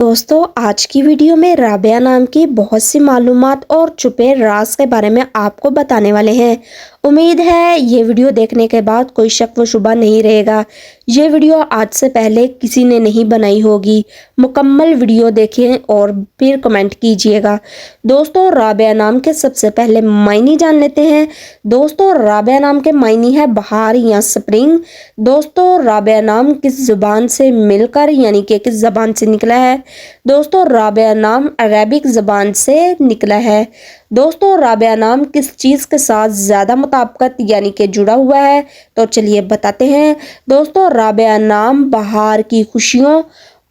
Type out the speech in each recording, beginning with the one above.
दोस्तों आज की वीडियो में राबिया नाम की बहुत सी मालूमात और छुपे राज के बारे में आपको बताने वाले हैं। उम्मीद है ये वीडियो देखने के बाद कोई शक व शुबा नहीं रहेगा। ये वीडियो आज से पहले किसी ने नहीं बनाई होगी। मुकम्मल वीडियो देखें और फिर कमेंट कीजिएगा। दोस्तों राबिया नाम के सबसे पहले मायने जान लेते हैं। दोस्तों राबिया नाम के मायने है बहार या स्प्रिंग। दोस्तों राबिया नाम किस जुबान से मिलकर यानी कि किस जबान से निकला है? दोस्तों राबिया नाम अरेबिक ज़बान से निकला है। दोस्तों राबिया नाम किस चीज़ के साथ ज़्यादा मुताबिकत यानी कि जुड़ा हुआ है? तो चलिए बताते हैं। दोस्तों राबिया नाम बहार की खुशियों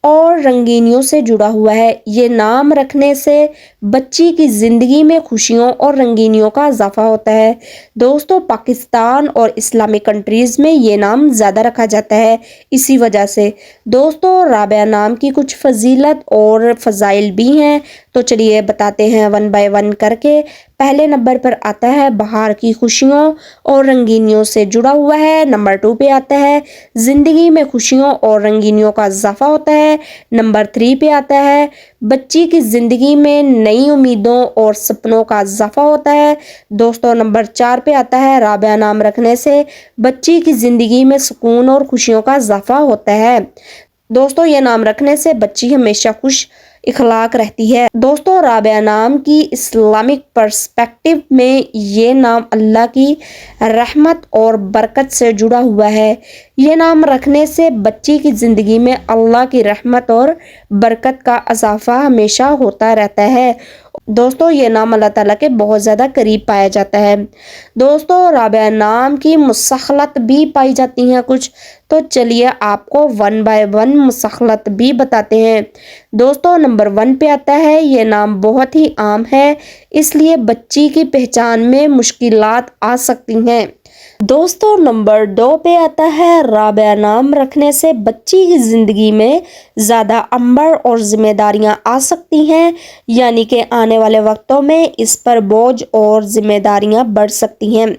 और रंगीनियों से जुड़ा हुआ है। ये नाम रखने से बच्ची की ज़िंदगी में खुशियों और रंगीनियों का इजाफा होता है। दोस्तों पाकिस्तान और इस्लामिक कंट्रीज़ में ये नाम ज़्यादा रखा जाता है इसी वजह से। दोस्तों राबिया नाम की कुछ फजीलत और फ़ज़ाइल भी हैं, तो चलिए बताते हैं वन बाय वन करके। पहले नंबर पर आता है बहार की खुशियों और रंगीनियों से जुड़ा हुआ है। नंबर 2 पे आता है ज़िंदगी में खुशियों और रंगीनियों का इजाफा होता है। नंबर 3 पे आता है बच्ची की ज़िंदगी में नई उम्मीदों और सपनों का इजाफा होता है। दोस्तों नंबर 4 पे आता है राबिया नाम रखने से बच्ची की ज़िंदगी में सुकून और खुशियों का इजाफा होता है। दोस्तों ये नाम रखने से बच्ची हमेशा खुश इखलाक रहती है। दोस्तों राबिया नाम की इस्लामिक पर्सपेक्टिव में ये नाम अल्लाह की रहमत और बरकत से जुड़ा हुआ है। ये नाम रखने से बच्ची की ज़िंदगी में अल्लाह की रहमत और बरकत का इजाफा हमेशा होता रहता है। दोस्तों ये नाम अल्लाह ताला के बहुत ज़्यादा करीब पाया जाता है। दोस्तों राबिया नाम की मुसखलत भी पाई जाती हैं कुछ, तो चलिए आपको वन बाय वन मुसखलत भी बताते हैं। दोस्तों नंबर 1 पे आता है ये नाम बहुत ही आम है, इसलिए बच्ची की पहचान में मुश्किलात आ सकती हैं। दोस्तों नंबर 2 पे आता है राबिया नाम रखने से बच्ची की ज़िंदगी में ज़्यादा अंबर और जिम्मेदारियां आ सकती हैं, यानी कि आने वाले वक्तों में इस पर बोझ और जिम्मेदारियां बढ़ सकती हैं।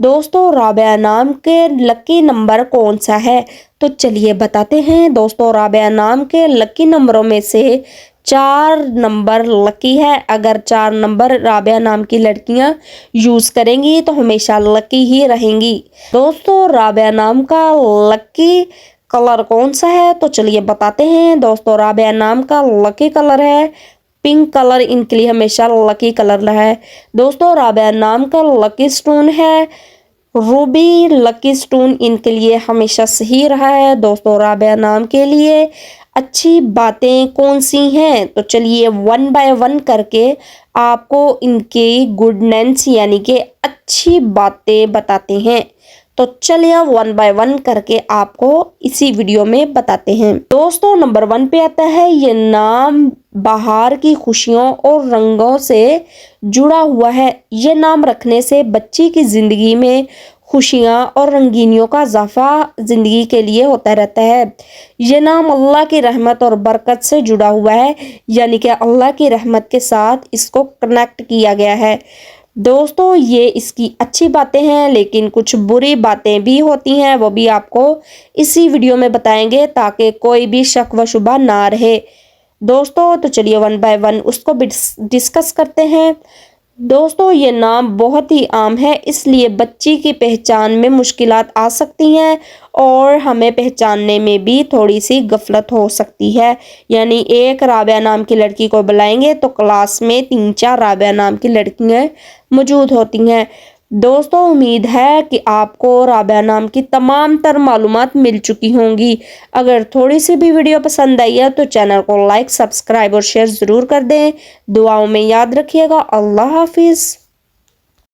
दोस्तों राबिया नाम के लकी नंबर कौन सा है? तो चलिए बताते हैं। दोस्तों राबिया नाम के लकी नंबरों में से 4 नंबर लकी है। अगर 4 नंबर राबिया नाम की लड़कियां यूज़ करेंगी तो हमेशा लकी ही रहेंगी। दोस्तों राबिया नाम का लकी कलर कौन सा है? तो चलिए बताते हैं। दोस्तों राबिया नाम का लकी कलर है पिंक कलर, इनके लिए हमेशा लकी कलर रहा है। दोस्तों राबिया नाम का लकी स्टोन है रूबी। लकी स्टोन इनके लिए हमेशा सही रहा है। दोस्तों राबिया नाम के लिए अच्छी बातें कौन सी हैं? तो चलिए वन बाय वन करके आपको इनके गुडनेस यानी कि अच्छी बातें बताते हैं। तो चलिए वन बाय वन करके आपको इसी वीडियो में बताते हैं। दोस्तों नंबर 1 पे आता है ये नाम बहार की खुशियों और रंगों से जुड़ा हुआ है। ये नाम रखने से बच्ची की ज़िंदगी में खुशियाँ और रंगीनियों का इजाफा ज़िंदगी के लिए होता रहता है। ये नाम अल्लाह की रहमत और बरकत से जुड़ा हुआ है, यानी कि अल्लाह की रहमत के साथ इसको कनेक्ट किया गया है। दोस्तों ये इसकी अच्छी बातें हैं, लेकिन कुछ बुरी बातें भी होती हैं, वो भी आपको इसी वीडियो में बताएंगे ताकि कोई भी शक व शुबा ना रहे। दोस्तों तो चलिए वन बाय वन उसको भी डिस्कस करते हैं। दोस्तों ये नाम बहुत ही आम है, इसलिए बच्ची की पहचान में मुश्किलात आ सकती हैं और हमें पहचानने में भी थोड़ी सी गफलत हो सकती है। यानी एक राबिया नाम की लड़की को बुलाएंगे तो क्लास में 3-4 राबिया नाम की लड़कियां मौजूद होती हैं। दोस्तों उम्मीद है कि आपको राबिया नाम की तमाम तर मालूमात मिल चुकी होंगी। अगर थोड़ी सी भी वीडियो पसंद आई है तो चैनल को लाइक, सब्सक्राइब और शेयर ज़रूर कर दें। दुआओं में याद रखिएगा। अल्लाह हाफिज़।